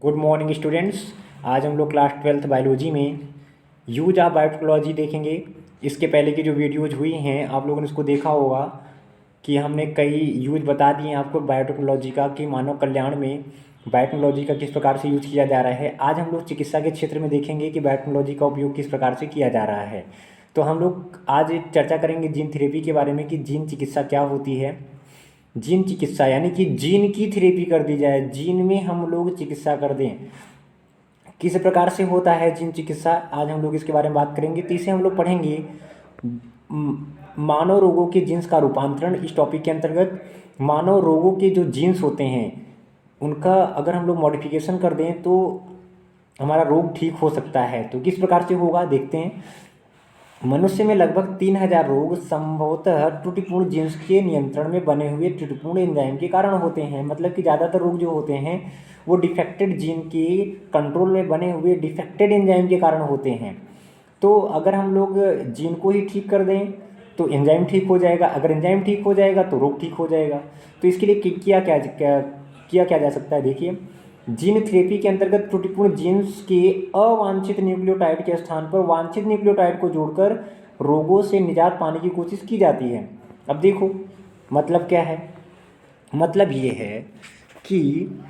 Good morning students. आज हम लोग क्लास 12th बायोलॉजी में यूज ऑफ बायोटेक्नोलॉजी देखेंगे। इसके पहले की जो वीडियोज हुई हैं आप लोगों ने उसको देखा होगा कि हमने कई यूज बता दिए हैं आपको बायोटेक्नोलॉजी का कि मानव कल्याण में बायोटेक्नोलॉजी का किस प्रकार से यूज किया जा रहा है। आज हम लोग चिकित्सा के क्षेत्र में देखेंगे कि बायोटेक्नोलॉजी का उपयोग किस प्रकार से किया जा रहा है। तो हम लोग आज चर्चा करेंगे जीन थेरेपी के बारे में कि जीन चिकित्सा क्या होती है। जीन चिकित्सा यानी कि जीन की थेरेपी कर दी जाए, जीन में हम लोग चिकित्सा कर दें, किस प्रकार से होता है जीन चिकित्सा। आज हम लोग इसके बारे में बात करेंगे। तो इसे हम लोग पढ़ेंगे मानव रोगों के जीन्स का रूपांतरण। इस टॉपिक के अंतर्गत मानव रोगों के जो जीन्स होते हैं उनका अगर हम लोग मॉडिफिकेशन कर दें तो हमारा रोग ठीक हो सकता है। तो किस प्रकार से होगा देखते हैं। मनुष्य में लगभग 3000 रोग संभवतः त्रुटिपूर्ण जीन्स के नियंत्रण में बने हुए त्रुटिपूर्ण एंजाइम के कारण होते हैं। मतलब कि ज़्यादातर रोग जो होते हैं वो डिफेक्टेड जीन के कंट्रोल में बने हुए डिफेक्टेड एंजाइम के कारण होते हैं। तो अगर हम लोग जीन को ही ठीक कर दें तो एंजाइम ठीक हो जाएगा, अगर एंजाइम ठीक हो जाएगा तो रोग ठीक हो जाएगा। तो इसके लिए किया क्या जा सकता है। देखिए, जीन थेरेपी के अंतर्गत त्रुटिपूर्ण जीन्स के अवांछित न्यूक्लियोटाइड के स्थान पर वांछित न्यूक्लियोटाइड को जोड़कर रोगों से निजात पाने की कोशिश की जाती है। अब देखो मतलब क्या है। मतलब ये है कि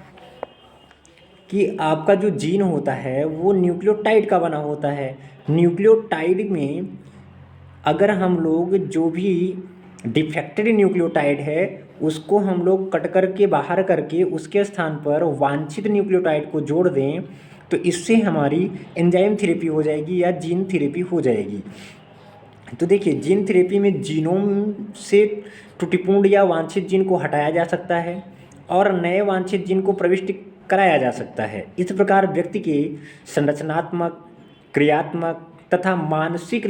आपका जो जीन होता है वो न्यूक्लियोटाइड का बना होता है। न्यूक्लियोटाइड में अगर हम लोग जो भी डिफेक्टेड न्यूक्लियोटाइड है उसको हम लोग कट करके बाहर करके उसके स्थान पर वांछित न्यूक्लियोटाइड को जोड़ दें तो इससे हमारी एंजाइम थेरेपी हो जाएगी या जीन थेरेपी हो जाएगी। तो देखिए, जीन थेरेपी में जीनोम से त्रुटिपूर्ण या वांछित जीन को हटाया जा सकता है और नए वांछित जीन को प्रविष्ट कराया जा सकता है। इस प्रकार व्यक्ति के संरचनात्मक, क्रियात्मक तथा मानसिक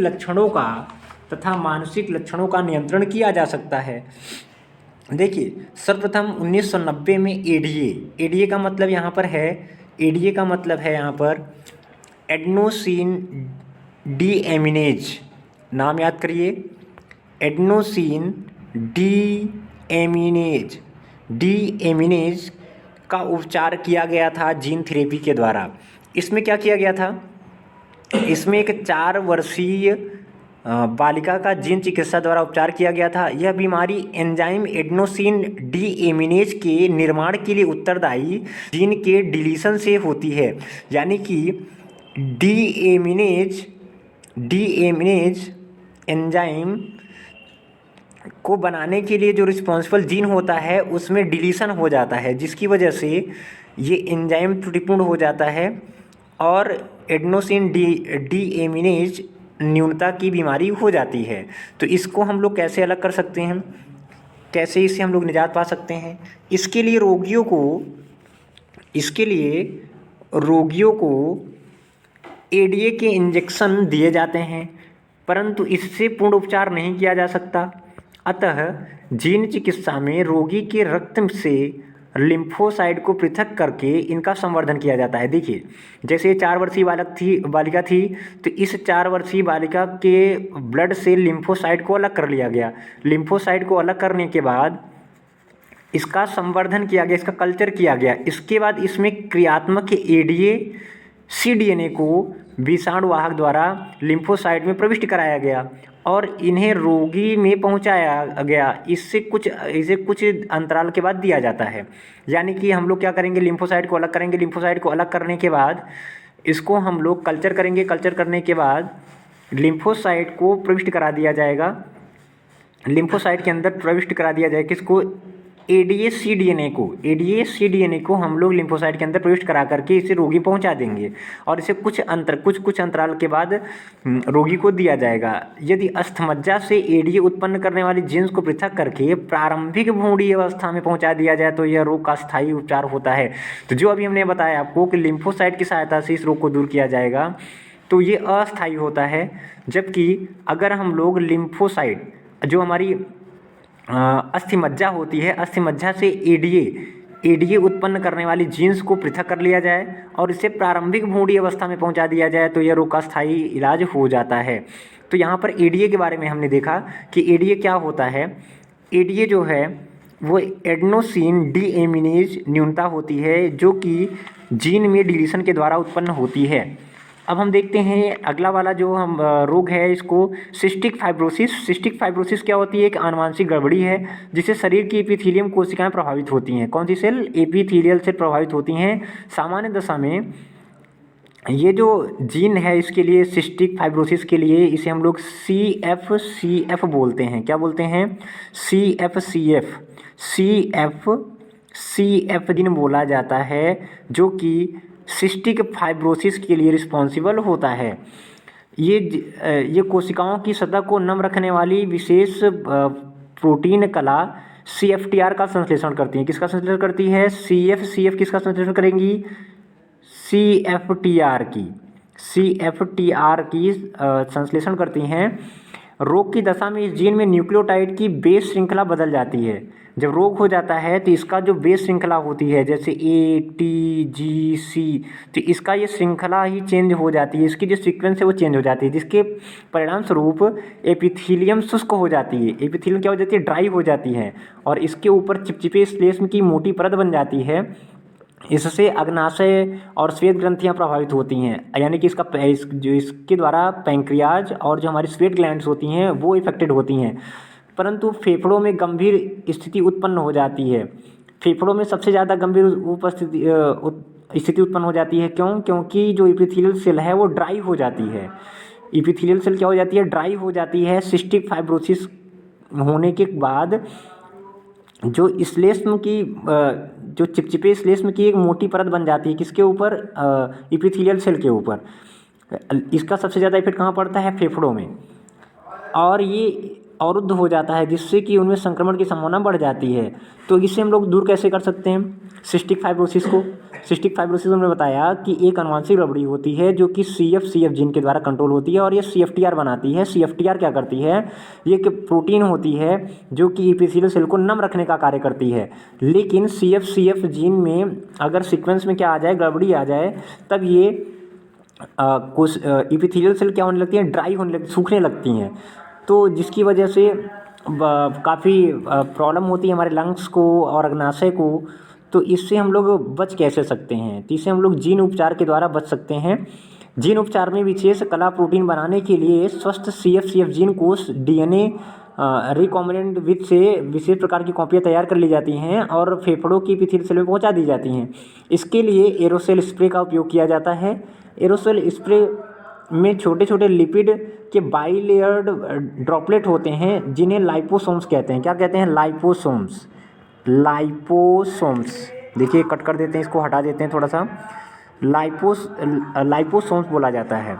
लक्षणों का नियंत्रण किया जा सकता है। देखिए, सर्वप्रथम 1990 में एडीए का मतलब यहाँ पर है, एडीए का मतलब है यहाँ पर एडेनोसिन डीएमिनेज। नाम याद करिए, एडेनोसिन डीएमिनेज का उपचार किया गया था जीन थेरेपी के द्वारा। इसमें क्या किया गया था, इसमें एक 4 वर्षीय बालिका का जीन चिकित्सा द्वारा उपचार किया गया था। यह बीमारी एंजाइम एडेनोसिन डीएमिनेज के निर्माण के लिए उत्तरदायी जीन के डिलीशन से होती है। यानी कि डीएमिनेज एंजाइम को बनाने के लिए जो रिस्पॉन्सिबल जीन होता है उसमें डिलीशन हो जाता है, जिसकी वजह से ये एंजाइम त्रुटिपूर्ण हो जाता है और एडेनोसिन डीएमिनेज न्यूनता की बीमारी हो जाती है। तो इसको हम लोग कैसे अलग कर सकते हैं, कैसे इससे हम लोग निजात पा सकते हैं। इसके लिए रोगियों को एडीए के इंजेक्शन दिए जाते हैं, परंतु इससे पूर्ण उपचार नहीं किया जा सकता। अतः जीन चिकित्सा में रोगी के रक्त से लिम्फोसाइट को पृथक करके इनका संवर्धन किया जाता है। देखिए, जैसे 4 वर्षीय बालिका थी तो इस 4 वर्षीय बालिका के ब्लड से लिम्फोसाइट को अलग कर लिया गया। लिम्फोसाइट को अलग करने के बाद इसका संवर्धन किया गया, इसका कल्चर किया गया। इसके बाद इसमें क्रियात्मक एडीए cDNA को विषाणुवाहक द्वारा लिम्फोसाइट में प्रविष्ट कराया गया और इन्हें रोगी में पहुंचाया गया। इसे कुछ अंतराल के बाद दिया जाता है। यानी कि हम लोग क्या करेंगे, लिम्फोसाइट को अलग करेंगे। लिम्फोसाइट को अलग करने के बाद इसको हम लोग कल्चर करेंगे। कल्चर करने के बाद लिम्फोसाइट को प्रविष्ट करा दिया जाएगा, लिम्फोसाइट के अंदर प्रविष्ट करा दिया जाएगा किसको, एडीए cDNA को हम लोग लिम्फोसाइट के अंदर प्रविष्ट करा करके इसे रोगी पहुंचा देंगे और इसे कुछ अंतराल के बाद रोगी को दिया जाएगा। यदि अस्थमज्जा से एडीए उत्पन्न करने वाली जीन्स को पृथक करके प्रारंभिक भ्रूणीय अवस्था में पहुंचा दिया जाए तो यह रोग का स्थायी उपचार होता है। तो जो अभी हमने बताया आपको कि लिम्फोसाइट की सहायता से इस रोग को दूर किया जाएगा तो ये अस्थायी होता है। जबकि अगर हम लोग लिम्फोसाइट जो हमारी अस्थिमज्जा होती है, अस्थिमज्जा से एडीए उत्पन्न करने वाली जीन्स को पृथक कर लिया जाए और इसे प्रारंभिक भ्रूणीय अवस्था में पहुंचा दिया जाए तो यह रोग का स्थायी इलाज हो जाता है। तो यहाँ पर एडीए के बारे में हमने देखा कि एडीए क्या होता है। एडीए जो है वो एडेनोसिन डीएमिनेज न्यूनता होती है जो कि जीन में डिलीशन के द्वारा उत्पन्न होती है। अब हम देखते हैं अगला वाला जो हम रोग है इसको सिस्टिक फाइब्रोसिस। सिस्टिक फाइब्रोसिस क्या होती है? एक आनुवंशिक गड़बड़ी है जिससे शरीर की एपिथेलियम कोशिकाएं प्रभावित होती हैं। कौन सी सेल? एपिथेलियल से प्रभावित होती हैं। सामान्य दशा में ये जो जीन है इसके लिए, सिस्टिक फाइब्रोसिस के लिए, इसे हम लोग CFCF बोलते हैं। क्या बोलते हैं? CFCF जीन बोला जाता है जो कि सिस्टिक फाइब्रोसिस के लिए रिस्पॉन्सिबल होता है। ये कोशिकाओं की सतह को नम रखने वाली विशेष प्रोटीन कला CFTR का संश्लेषण करती है। किसका संश्लेषण करती है? CFCF किसका संश्लेषण करेंगी? CFTR की संश्लेषण करती हैं। रोग की दशा में इस जीन में न्यूक्लियोटाइड की बेस श्रृंखला बदल जाती है। जब रोग हो जाता है तो इसका जो बेस श्रृंखला होती है जैसे ATGC, तो इसका ये श्रृंखला ही चेंज हो जाती है, इसकी जो सीक्वेंस है वो चेंज हो जाती है, जिसके परिणाम स्वरूप एपिथेलियम शुष्क हो जाती है। एपिथेलियम क्या हो जाती है? ड्राई हो जाती है और इसके ऊपर चिपचिपे श्लेष्म की मोटी परत बन जाती है। इससे अग्नाशय और श्वेत ग्रंथियां प्रभावित होती हैं, यानी कि इसके द्वारा पैंक्रियाज और जो हमारी स्वेट ग्लैंड्स होती हैं वो इफेक्टेड होती हैं। परंतु फेफड़ों में गंभीर स्थिति उत्पन्न हो जाती है। फेफड़ों में सबसे ज़्यादा गंभीर स्थिति उत्पन्न हो जाती है। क्यों? क्योंकि जो एपिथेलियल सेल है वो ड्राई हो जाती है। एपिथेलियल सेल क्या हो जाती है? ड्राई हो जाती है। सिस्टिक फाइब्रोसिस होने के बाद जो श्लेष्म की जो चिपचिपे श्लेष्म की एक मोटी परत बन जाती है, किसके ऊपर? एपिथेलियल सेल के ऊपर। इसका सबसे ज़्यादा इफेक्ट कहाँ पड़ता है? फेफड़ों में। और ये अवरुद्ध हो जाता है जिससे कि उनमें संक्रमण की संभावना बढ़ जाती है। तो इसे हम लोग दूर कैसे कर सकते हैं सिस्टिक फाइब्रोसिस को? सिस्टिक फाइब्रोसिस हमने बताया कि एक आनुवंशिक गड़बड़ी होती है जो कि CFCF जीन के द्वारा कंट्रोल होती है और ये CFTR बनाती है। CFTR क्या करती है? ये एक प्रोटीन होती है जो कि एपिथेलियल सेल को नम रखने का कार्य करती है। लेकिन CFCF जीन में अगर सीक्वेंस में क्या आ जाए, गड़बड़ी आ जाए, तब ये कुछ एपिथेलियल सेल क्या होने लगती हैं? ड्राई होने लगती, सूखने लगती हैं। तो जिसकी वजह से काफ़ी प्रॉब्लम होती है हमारे लंग्स को और अग्नाशय को। तो इससे हम लोग बच कैसे सकते हैं? तो इससे हम लोग जीन उपचार के द्वारा बच सकते हैं। जीन उपचार में विशेष कला प्रोटीन बनाने के लिए स्वस्थ CFCF जीन कोष DNA रिकॉम्बिनेंट विथ से विशेष प्रकार की कॉपियाँ तैयार कर ली जाती हैं और फेफड़ों की एपिथेलियल सेल में पहुँचा दी जाती हैं। इसके लिए एरोसोल स्प्रे का उपयोग किया जाता है। एरोसोल स्प्रे में छोटे छोटे लिपिड के बाइलेयर्ड ड्रॉपलेट होते हैं जिन्हें लाइपोसोम्स कहते हैं। क्या कहते हैं? लाइपोसोम्स। देखिए कट कर देते हैं, इसको हटा देते हैं थोड़ा सा। लाइपोसोम्स बोला जाता है।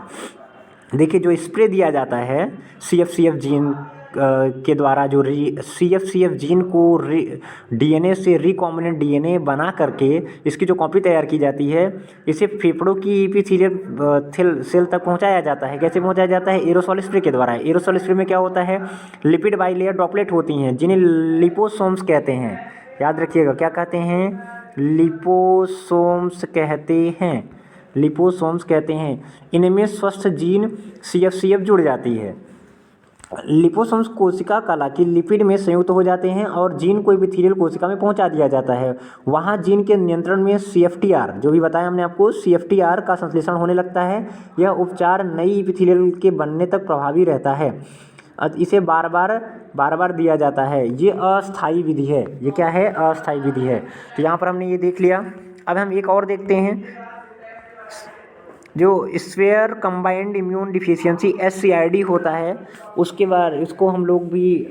देखिए जो स्प्रे दिया जाता है CFCF जीन के द्वारा, जो CFCF जीन को DNA से रिकॉम्बिनेंट DNA बना करके इसकी जो कॉपी तैयार की जाती है, इसे फेफड़ों की एपिथेलियल सेल तक पहुंचाया जाता है। कैसे पहुंचाया जाता है? एरोसोल स्प्रे के द्वारा। एरोसोल स्प्रे में क्या होता है? लिपिड बाइलेयर ड्रॉपलेट होती हैं जिन्हें लिपोसोम्स कहते हैं। याद रखिएगा, क्या कहते हैं? लिपोसोम्स कहते हैं। इनमें स्वस्थ जीन CFCF जुड़ जाती है। लिपोसोम्स कोशिका कला की लिपिड में संयुक्त हो जाते हैं और जीन को एपिथेलियल कोशिका में पहुंचा दिया जाता है। वहां जीन के नियंत्रण में CFTR, जो भी बताया हमने आपको, CFTR का संश्लेषण होने लगता है। यह उपचार नई एपिथेलियल के बनने तक प्रभावी रहता है। इसे बार बार दिया जाता है। ये अस्थायी विधि है। ये क्या है? अस्थायी विधि है। तो यहाँ पर हमने ये देख लिया। अब हम एक और देखते हैं, जो swear combined immune deficiency SCID होता है, उसके बाद इसको हम लोग भी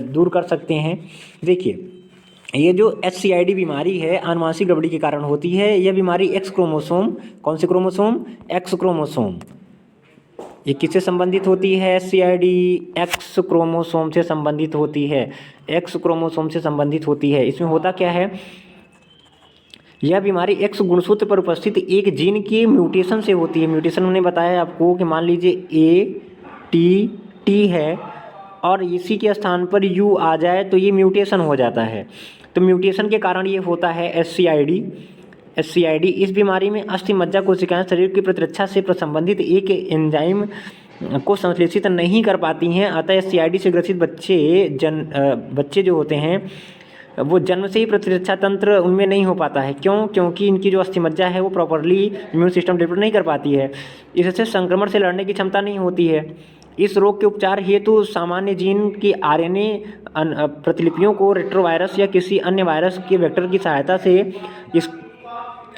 दूर कर सकते हैं। देखिए ये जो SCID बीमारी है आनुवंशिक गड़बड़ी के कारण होती है। यह बीमारी X क्रोमोसोम, कौन से क्रोमोसोम? X chromosome. ये किससे संबंधित होती है? SCID X क्रोमोसोम से संबंधित होती है। X क्रोमोसोम से संबंधित होती है। इसमें होता क्या है? यह बीमारी X गुणसूत्र पर उपस्थित एक जीन की म्यूटेशन से होती है। म्यूटेशन हमने बताया आपको कि मान लीजिए ATT है और इसी के स्थान पर U आ जाए तो ये म्यूटेशन हो जाता है। तो म्यूटेशन के कारण ये होता है SCID। इस बीमारी में अस्थि मज्जा कोशिकाएं शरीर की प्रतिरक्षा से संबंधित एक एंजाइम को संश्लेषित नहीं कर पाती हैं। अतः SCID से ग्रसित बच्चे जो होते हैं वो जन्म से ही प्रतिरक्षा तंत्र उनमें नहीं हो पाता है। क्यों? क्योंकि इनकी जो अस्थिमज्जा है वो प्रॉपरली इम्यून सिस्टम डेवलप नहीं कर पाती है, इससे संक्रमण से लड़ने की क्षमता नहीं होती है। इस रोग के उपचार हेतु सामान्य जीन की आरएनए प्रतिलिपियों को रेट्रोवायरस या किसी अन्य वायरस के वेक्टर की सहायता से इस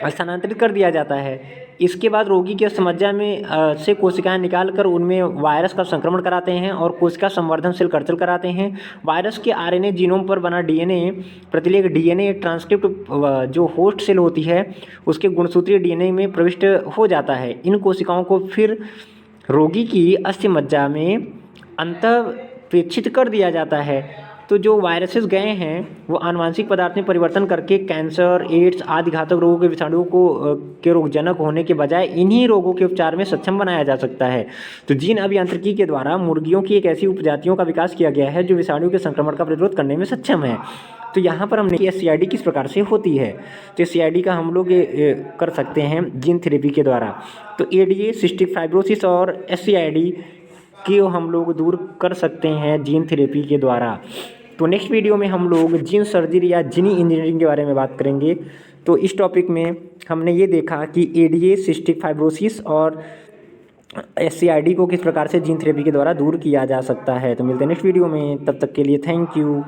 स्थानांतरित कर दिया जाता है। इसके बाद रोगी की अस्थिमज्जा में से कोशिकाएं निकालकर उनमें वायरस का संक्रमण कराते हैं और कोशिका संवर्धनशील कल्चर कराते हैं। वायरस के आरएनए जीनोम पर बना डीएनए प्रतिलेख डीएनए ट्रांसक्रिप्ट जो होस्ट सेल होती है उसके गुणसूत्रीय डीएनए में प्रविष्ट हो जाता है। इन कोशिकाओं को फिर रोगी की अस्थिमज्जा में अंतःप्रेक्षित कर दिया जाता है। तो जो वायरसेस गए हैं वो आनुवांशिक पदार्थ में परिवर्तन करके कैंसर, एड्स आदि घातक रोगों के विषाणुओं को के रोगजनक होने के बजाय इन्हीं रोगों के उपचार में सक्षम बनाया जा सकता है। तो जीन अभियांत्रिकी के द्वारा मुर्गियों की एक ऐसी उपजातियों का विकास किया गया है जो विषाणु के संक्रमण का प्रतिरोध करने में सक्षम है। तो यहाँ पर हमने SCID किस प्रकार से होती है, तो SCID का हम लोग कर सकते हैं जीन थेरेपी के द्वारा। तो ADA सिस्टिक फाइब्रोसिस और SCID की हम लोग दूर कर सकते हैं जीन थेरेपी के द्वारा। तो नेक्स्ट वीडियो में हम लोग जीन सर्जरी या जीनी इंजीनियरिंग के बारे में बात करेंगे। तो इस टॉपिक में हमने ये देखा कि ADA सिस्टिक फाइब्रोसिस और SCID को किस प्रकार से जीन थेरेपी के द्वारा दूर किया जा सकता है। तो मिलते हैं नेक्स्ट वीडियो में, तब तक के लिए थैंक यू।